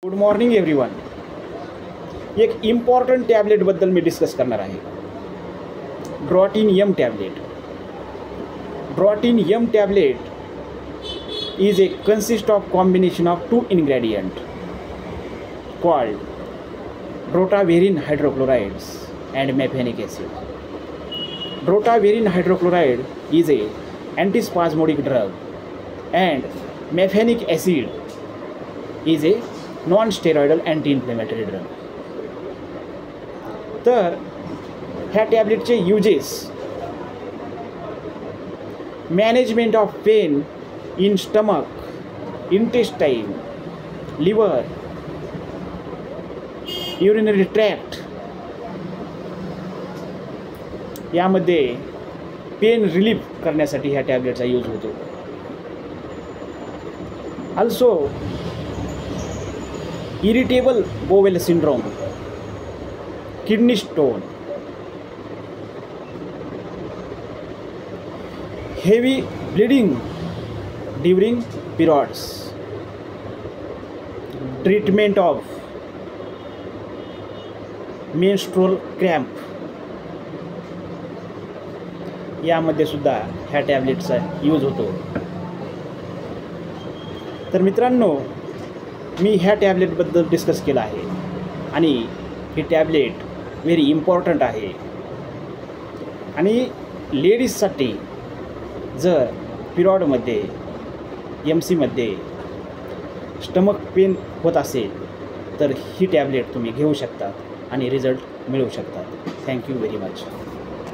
Good morning everyone. एक important टॅबलेटबद्दल मी डिस्कस करणार आहे. Drotin M tablet. Drotin M tablet is a consist of combination of two ingredient called drotaverine hydrochlorides and mefenic acid. Drotaverine hydrochloride is a antispasmodic drug and mefenic acid is a non-steroidal anti-inflammatory drug. तर ह्या टॅबलेटचे uses: management of pain in stomach, intestine, liver, urinary tract यामध्ये pain relief करण्यासाठी ह्या टॅबलेटचा use होतो. Also irritable bowel syndrome, kidney stone, heavy bleeding during periods, treatment of menstrual cramp यामध्ये सुद्धा ह्या टॅबलेटचा यूज होतो. तर मित्रांनो, मी ह्या टॅबलेटबद्दल डिस्कस केलं आहे आणि ही टॅबलेट व्हेरी इम्पॉर्टंट आहे. आणि लेडीजसाठी जर पिरियडमध्ये MC स्टमक पेन होत असेल तर ही टॅबलेट तुम्ही घेऊ शकता आणि रिझल्ट मिळवू शकता. Thank you very much.